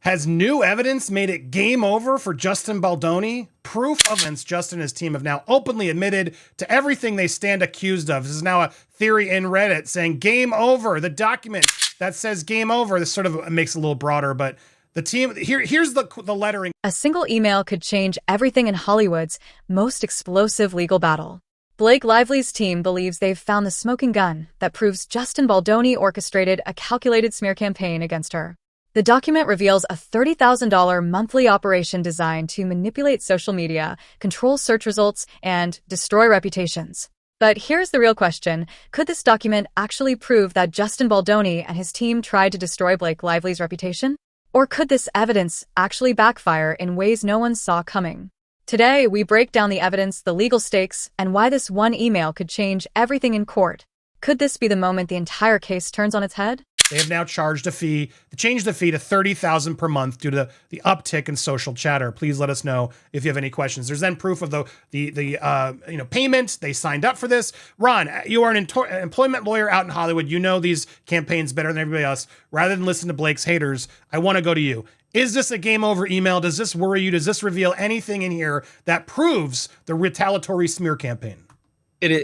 Has new evidence made it game over for Justin Baldoni? Proof of evidence Justin and his team have now openly admitted to everything they stand accused of. This is now a theory in Reddit saying game over. The document that says game over, this sort of makes it a little broader, but the team, here's the lettering. A single email could change everything in Hollywood's most explosive legal battle. Blake Lively's team believes they've found the smoking gun that proves Justin Baldoni orchestrated a calculated smear campaign against her. The document reveals a $30,000 monthly operation designed to manipulate social media, control search results, and destroy reputations. But here's the real question. Could this document actually prove that Justin Baldoni and his team tried to destroy Blake Lively's reputation? Or could this evidence actually backfire in ways no one saw coming? Today, we break down the evidence, the legal stakes, and why this one email could change everything in court. Could this be the moment the entire case turns on its head? They have now changed the fee to $30,000 per month due to the uptick in social chatter. Please let us know if you have any questions. There's then proof of the payment. They signed up for this. Ron, you are an employment lawyer out in Hollywood. You know these campaigns better than everybody else. Rather than listen to Blake's haters, I want to go to you. Is this a game over email? Does this worry you? Does this reveal anything in here that proves the retaliatory smear campaign?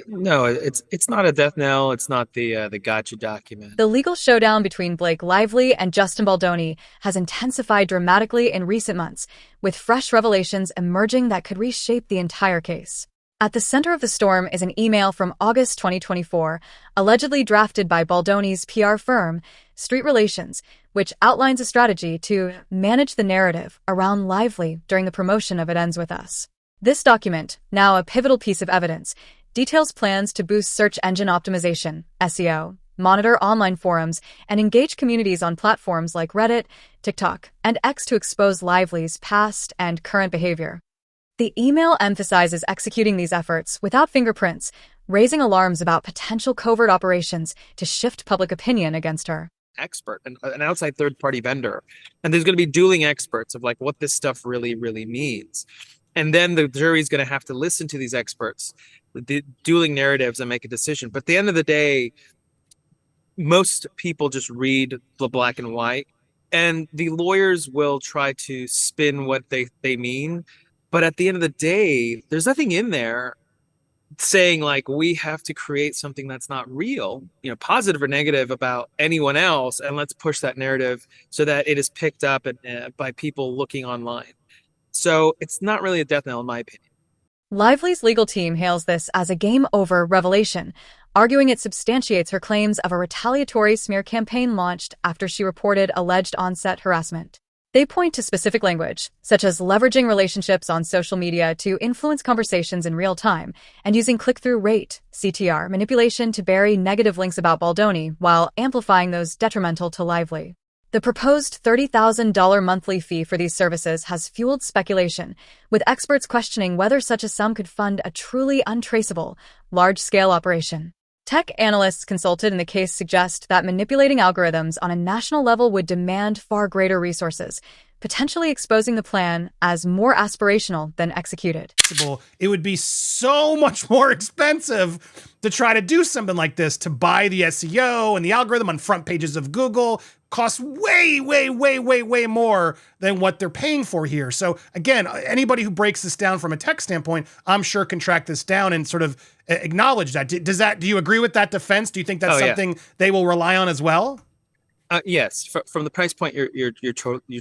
No, it's not a death knell. It's not the gotcha document. The legal showdown between Blake Lively and Justin Baldoni has intensified dramatically in recent months, with fresh revelations emerging that could reshape the entire case. At the center of the storm is an email from August 2024, allegedly drafted by Baldoni's PR firm, Street Relations, which outlines a strategy to manage the narrative around Lively during the promotion of It Ends With Us. This document, now a pivotal piece of evidence, details plans to boost search engine optimization, SEO, monitor online forums, and engage communities on platforms like Reddit, TikTok, and X to expose Lively's past and current behavior. The email emphasizes executing these efforts without fingerprints, raising alarms about potential covert operations to shift public opinion against her. Expert, an outside third-party vendor, and there's going to be dueling experts of like what this stuff really means. And then the jury's going to have to listen to these experts, the dueling narratives, and make a decision. But at the end of the day, most people just read the black and white, and the lawyers will try to spin what they mean. But at the end of the day, there's nothing in there saying like we have to create something that's not real, positive or negative about anyone else, and let's push that narrative so that it is picked up by people looking online. So it's not really a death knell in my opinion. Lively's legal team hails this as a game-over revelation, arguing it substantiates her claims of a retaliatory smear campaign launched after she reported alleged on-set harassment. They point to specific language, such as leveraging relationships on social media to influence conversations in real time, and using click-through rate, CTR, manipulation to bury negative links about Baldoni while amplifying those detrimental to Lively. The proposed $30,000 monthly fee for these services has fueled speculation, with experts questioning whether such a sum could fund a truly untraceable, large-scale operation. Tech analysts consulted in the case suggest that manipulating algorithms on a national level would demand far greater resources, potentially exposing the plan as more aspirational than executed. It would be so much more expensive to try to do something like this, to buy the SEO and the algorithm on front pages of Google. Costs way more than what they're paying for here. So again, anybody who breaks this down from a tech standpoint, I'm sure can track this down and sort of acknowledge that. Do you agree with that defense? Do you think that's something they will rely on as well? Yes, from the price point, you're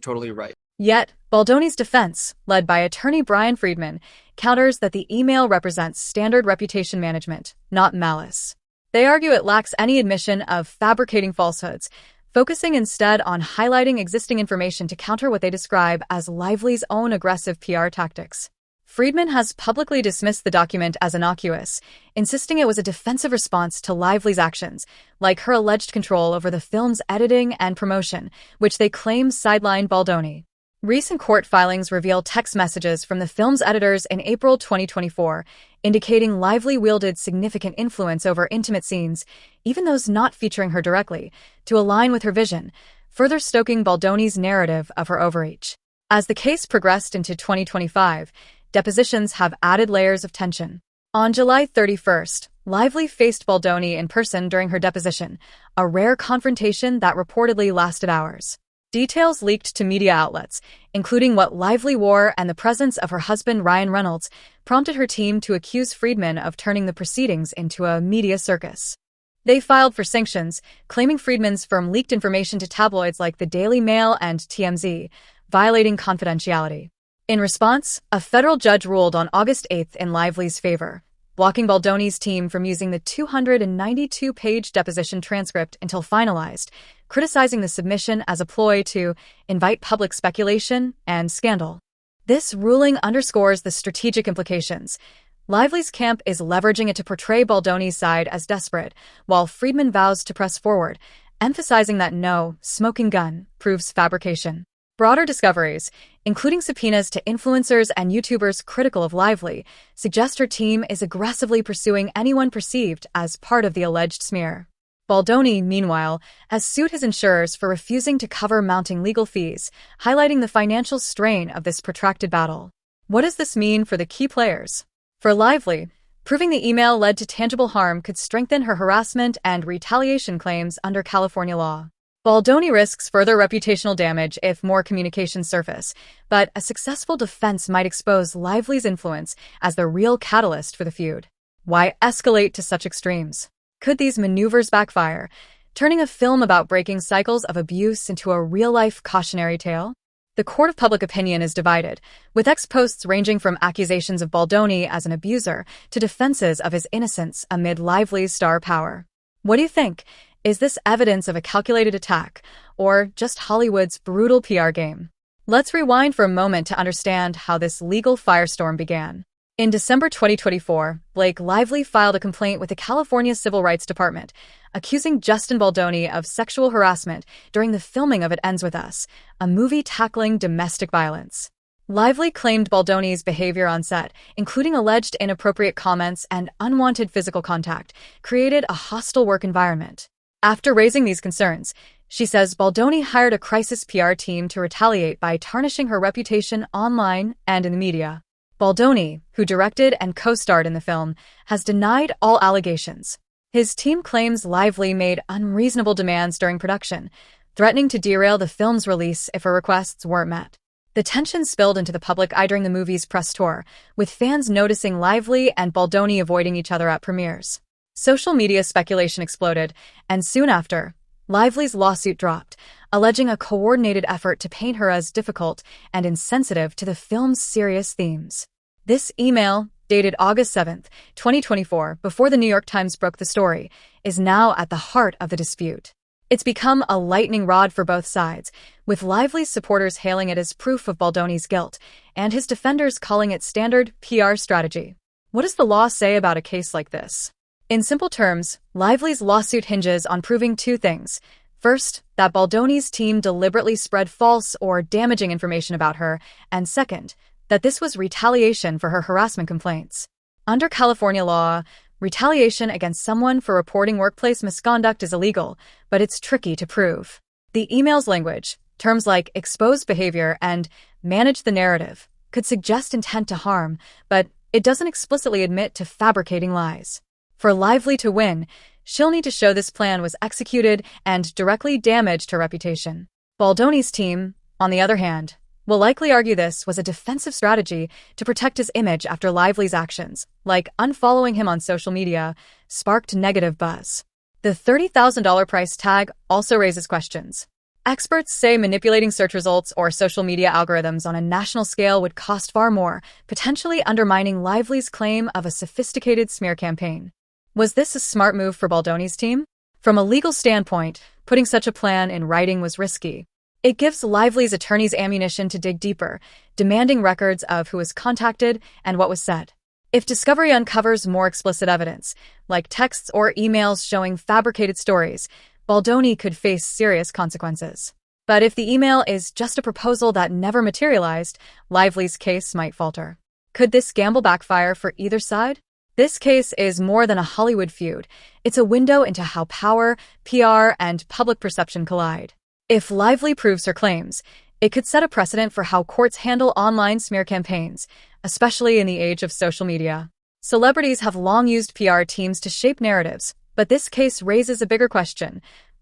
totally right. Yet, Baldoni's defense, led by attorney Brian Friedman, counters that the email represents standard reputation management, not malice. They argue it lacks any admission of fabricating falsehoods, focusing instead on highlighting existing information to counter what they describe as Lively's own aggressive PR tactics. Friedman has publicly dismissed the document as innocuous, insisting it was a defensive response to Lively's actions, like her alleged control over the film's editing and promotion, which they claim sidelined Baldoni. Recent court filings reveal text messages from the film's editors in April 2024, indicating Lively wielded significant influence over intimate scenes, even those not featuring her directly, to align with her vision, further stoking Baldoni's narrative of her overreach. As the case progressed into 2025, depositions have added layers of tension. On July 31st, Lively faced Baldoni in person during her deposition, a rare confrontation that reportedly lasted hours. Details leaked to media outlets, including what Lively wore and the presence of her husband Ryan Reynolds, prompted her team to accuse Friedman of turning the proceedings into a media circus. They filed for sanctions, claiming Friedman's firm leaked information to tabloids like the Daily Mail and TMZ, violating confidentiality. In response, a federal judge ruled on August 8 in Lively's favor, blocking Baldoni's team from using the 292-page deposition transcript until finalized, criticizing the submission as a ploy to invite public speculation and scandal. This ruling underscores the strategic implications. Lively's camp is leveraging it to portray Baldoni's side as desperate, while Friedman vows to press forward, emphasizing that no smoking gun proves fabrication. Broader discoveries, including subpoenas to influencers and YouTubers critical of Lively, suggest her team is aggressively pursuing anyone perceived as part of the alleged smear. Baldoni, meanwhile, has sued his insurers for refusing to cover mounting legal fees, highlighting the financial strain of this protracted battle. What does this mean for the key players? For Lively, proving the email led to tangible harm could strengthen her harassment and retaliation claims under California law. Baldoni risks further reputational damage if more communications surface, but a successful defense might expose Lively's influence as the real catalyst for the feud. Why escalate to such extremes? Could these maneuvers backfire, turning a film about breaking cycles of abuse into a real-life cautionary tale? The court of public opinion is divided, with ex-posts ranging from accusations of Baldoni as an abuser to defenses of his innocence amid Lively's star power. What do you think? Is this evidence of a calculated attack, or just Hollywood's brutal PR game? Let's rewind for a moment to understand how this legal firestorm began. In December 2024, Blake Lively filed a complaint with the California Civil Rights Department, accusing Justin Baldoni of sexual harassment during the filming of It Ends With Us, a movie tackling domestic violence. Lively claimed Baldoni's behavior on set, including alleged inappropriate comments and unwanted physical contact, created a hostile work environment. After raising these concerns, she says Baldoni hired a crisis PR team to retaliate by tarnishing her reputation online and in the media. Baldoni, who directed and co-starred in the film, has denied all allegations. His team claims Lively made unreasonable demands during production, threatening to derail the film's release if her requests weren't met. The tension spilled into the public eye during the movie's press tour, with fans noticing Lively and Baldoni avoiding each other at premieres. Social media speculation exploded, and soon after, Lively's lawsuit dropped, alleging a coordinated effort to paint her as difficult and insensitive to the film's serious themes. This email, dated August 7, 2024, before the New York Times broke the story, is now at the heart of the dispute. It's become a lightning rod for both sides, with Lively's supporters hailing it as proof of Baldoni's guilt, and his defenders calling it standard PR strategy. What does the law say about a case like this? In simple terms, Lively's lawsuit hinges on proving two things. First, that Baldoni's team deliberately spread false or damaging information about her, and second, that this was retaliation for her harassment complaints. Under California law, retaliation against someone for reporting workplace misconduct is illegal, but it's tricky to prove. The email's language, terms like exposed behavior and manage the narrative, could suggest intent to harm, but it doesn't explicitly admit to fabricating lies. For Lively to win, she'll need to show this plan was executed and directly damaged her reputation. Baldoni's team, on the other hand, will likely argue this was a defensive strategy to protect his image after Lively's actions, like unfollowing him on social media, sparked negative buzz. The $30,000 price tag also raises questions. Experts say manipulating search results or social media algorithms on a national scale would cost far more, potentially undermining Lively's claim of a sophisticated smear campaign. Was this a smart move for Baldoni's team? From a legal standpoint, putting such a plan in writing was risky. It gives Lively's attorneys ammunition to dig deeper, demanding records of who was contacted and what was said. If discovery uncovers more explicit evidence, like texts or emails showing fabricated stories, Baldoni could face serious consequences. But if the email is just a proposal that never materialized, Lively's case might falter. Could this gamble backfire for either side? This case is more than a Hollywood feud. It's a window into how power, PR, and public perception collide. If Lively proves her claims, it could set a precedent for how courts handle online smear campaigns, especially in the age of social media. Celebrities have long used PR teams to shape narratives, but this case raises a bigger question.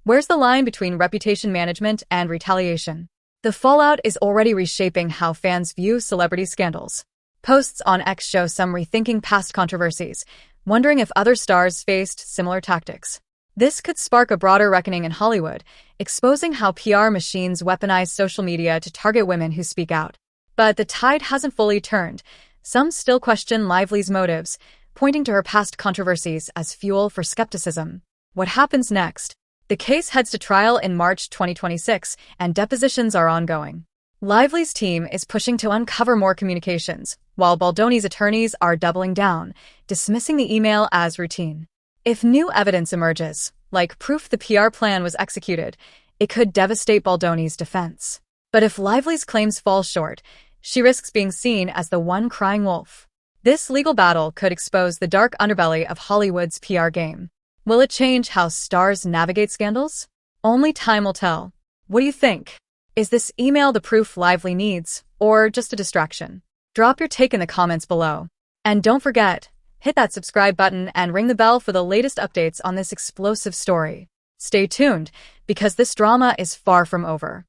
Where's the line between reputation management and retaliation? The fallout is already reshaping how fans view celebrity scandals. Posts on X show some rethinking past controversies, wondering if other stars faced similar tactics. This could spark a broader reckoning in Hollywood, exposing how PR machines weaponize social media to target women who speak out. But the tide hasn't fully turned. Some still question Lively's motives, pointing to her past controversies as fuel for skepticism. What happens next? The case heads to trial in March 2026, and depositions are ongoing. Lively's team is pushing to uncover more communications, while Baldoni's attorneys are doubling down, dismissing the email as routine. If new evidence emerges, like proof the PR plan was executed, it could devastate Baldoni's defense. But if Lively's claims fall short, she risks being seen as the one crying wolf. This legal battle could expose the dark underbelly of Hollywood's PR game. Will it change how stars navigate scandals? Only time will tell. What do you think? Is this email the proof Lively needs, or just a distraction? Drop your take in the comments below. And don't forget, hit that subscribe button and ring the bell for the latest updates on this explosive story. Stay tuned, because this drama is far from over.